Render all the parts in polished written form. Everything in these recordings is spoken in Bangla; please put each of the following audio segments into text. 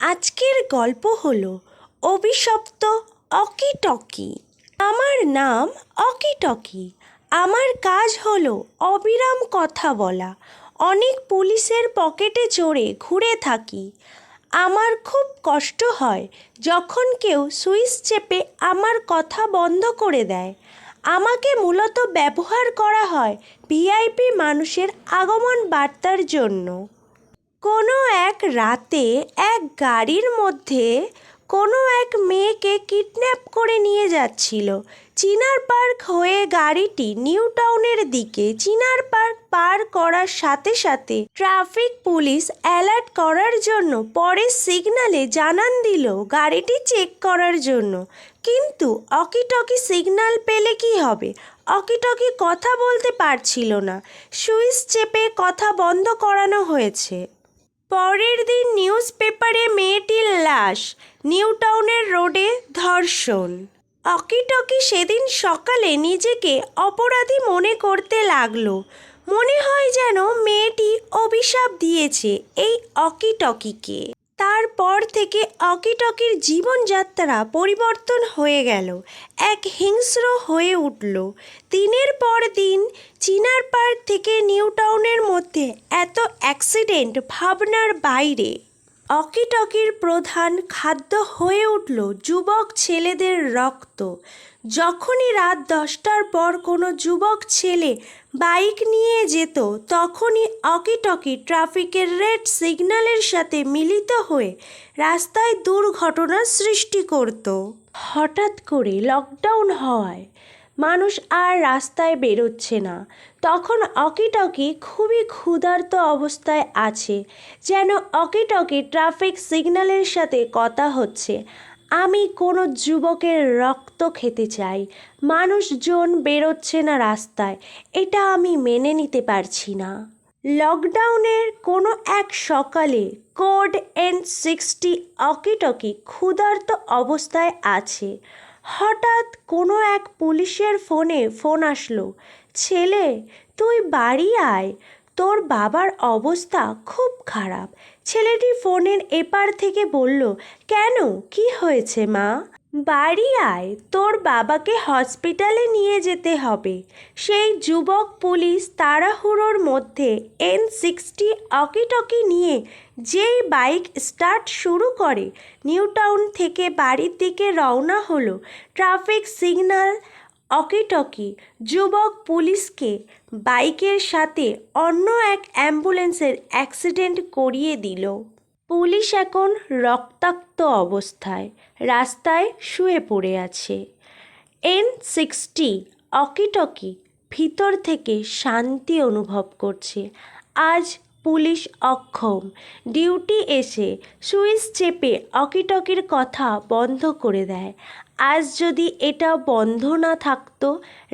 আজকের গল্প হলো অভিশপ্ত অকি টকি। আমার নাম অকি টকি। আমার কাজ হলো অবিরাম কথা বলা। অনেক পুলিশের পকেটে চড়ে ঘুরে থাকি। আমার খুব কষ্ট হয় যখন কেউ সুইচ চেপে আমার কথা বন্ধ করে দেয়। আমাকে মূলত ব্যবহার করা হয় ভিআইপি মানুষের আগমন বার্তার জন্য। কোনো এক রাতে এক গাড়ির মধ্যে কোনো এক মেয়েকে কিডন্যাপ করে নিয়ে যাচ্ছিল। চিনার পার্ক হয়ে গাড়িটি নিউ টাউনের দিকে। চিনার পার্ক পার করার সাথে সাথে ট্রাফিক পুলিশ অ্যালার্ট করার জন্য পরের সিগন্যালে জানান দিল গাড়িটি চেক করার জন্য। কিন্তু অকি টকি সিগন্যাল পেলে কি হবে? অকি টকি কথা বলতে পারছিল না। সুইচ চেপে কথা বন্ধ করানো হয়েছে। পরের দিন নিউজ পেপারে মেয়েটির লাশ, নিউ টাউনের রোডে ধর্ষণ। অকি টকি সেদিন সকালে নিজেকে অপরাধী মনে করতে লাগলো। মনে হয় যেন মেয়েটি অভিশাপ দিয়েছে এই অকি টকিকে। তারপর থেকে অকি টকির জীবনযাত্রা পরিবর্তন হয়ে গেল, এক হিংস্র হয়ে উঠল। দিনের পর দিন চিনার পার্ক থেকে নিউ টাউনের মধ্যে এত অ্যাক্সিডেন্ট ভাবনার বাইরে। অকি টকির প্রধান খাদ্য হয়ে উঠল যুবক ছেলেদের রক্ত। যখনই রাত 10টার পর কোনো যুবক ছেলে বাইক নিয়ে যেত, তখনই অকি টকি ট্রাফিকের রেড সিগন্যালের সাথে মিলিত হয়ে রাস্তায় দুর্ঘটনার সৃষ্টি করত। হঠাৎ করে লকডাউন হওয়ায় মানুষ আর রাস্তায় বেরোচ্ছে না। তখন অকি টকি খুবই ক্ষুধার্ত অবস্থায় আছে। যেন অকি টকি ট্রাফিক সিগন্যালের সাথে কথা হচ্ছে, আমি কোনো যুবকের রক্ত খেতে চাই। মানুষজন বেরোচ্ছে না রাস্তায়, এটা আমি মেনে নিতে পারছি না। লকডাউনের কোনো এক সকালে কোড N60 অকি টকি ক্ষুধার্ত অবস্থায় আছে। হঠাৎ কোনো এক পুলিশের ফোন আসলো। ছেলে, তুই বাড়ি আয়, তোর বাবার অবস্থা খুব খারাপ। ছেলেটি ফোনের এপার থেকে বলল, কেন, কি হয়েছে মা? বাড়ি আয়, তোর বাবাকে হসপিটালে নিয়ে যেতে হবে। সেই যুবক পুলিশ তাড়াহুড়োর মধ্যে N60 অকি টকি নিয়ে যেই বাইক স্টার্ট শুরু করে নিউ টাউন থেকে বাড়ির দিকে রওনা হলো। ট্রাফিক সিগন্যাল অকি টকি যুবক পুলিশকে বাইকের সাথে অন্য এক অ্যাম্বুলেন্সের অ্যাক্সিডেন্ট করিয়ে দিল। পুলিশ এখন রক্তাক্ত অবস্থায় রাস্তায় শুয়ে পড়ে আছে। N60 অকি টকি ভিতর থেকে শান্তি অনুভব করছে। আজ পুলিশ অক্ষম। ডিউটি এসে সুইচ চেপে অকি টকির কথা বন্ধ করে দেয়। আজ যদি এটা বন্ধ না থাকতো,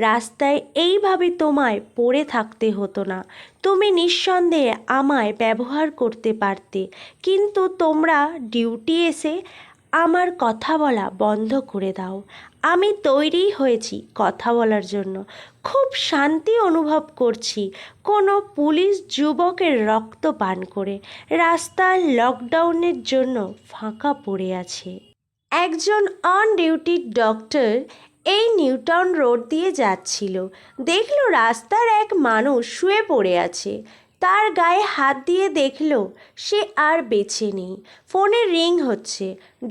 রাস্তায় এইভাবে তোমায় পড়ে থাকতে হতো না। তুমি নিঃসন্দেহে আমায় ব্যবহার করতে পারতে, কিন্তু তোমরা ডিউটি এসে আমার কথা বলা বন্ধ করে দাও। আমি তৈরি হয়েছি কথা বলার জন্য। খুব শান্তি অনুভব করছি কোনো পুলিশ যুবকের রক্ত পান করে। রাস্তা লকডাউনের জন্য ফাঁকা পড়ে আছে। একজন অন ডিউটি ডক্টর এই নিউ টাউন রোড দিয়ে যাচ্ছিল। দেখল রাস্তার এক মানুষ শুয়ে পড়ে আছে। তার গায়ে হাত দিয়ে দেখল সে আর বেঁচে নেই। ফোনে রিং হচ্ছে।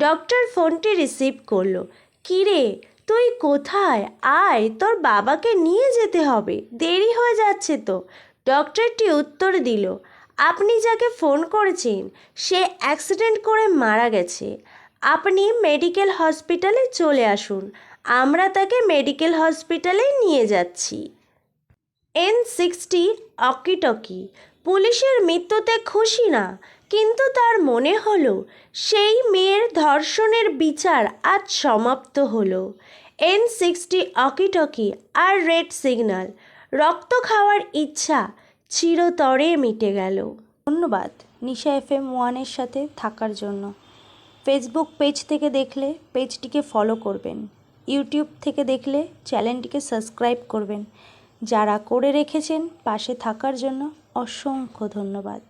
ডক্টর ফোনটি রিসিভ করলো। কিরে, তুই কোথায়? আয়, তোর বাবাকে নিয়ে যেতে হবে, দেরি হয়ে যাচ্ছে তো। ডক্টরটি উত্তর দিল, আপনি যাকে ফোন করেছেন সে অ্যাক্সিডেন্ট করে মারা গেছে। আপনি মেডিকেল হসপিটালে চলে আসুন, আমরা তাকে মেডিকেল হসপিটালে নিয়ে যাচ্ছি। N60 অকি টকি পুলিশের মৃত্যুতে খুশি না, কিন্তু তার মনে হলো সেই মেয়ের ধর্ষণের বিচার আজ সমাপ্ত হলো। N60 অকি টকি আর রেড সিগন্যাল, রক্ত খাওয়ার ইচ্ছা চিরতরে মিটে গেল। ধন্যবাদ নিশা FM 1-এর সাথে থাকার জন্য। ফেসবুক পেজ থেকে দেখলে পেজটিকে ফলো করবেন, ইউটিউব থেকে দেখলে চ্যানেলটিকে সাবস্ক্রাইব করবেন। যারা করে রেখেছেন পাশে থাকার জন্য অসংখ্য ধন্যবাদ।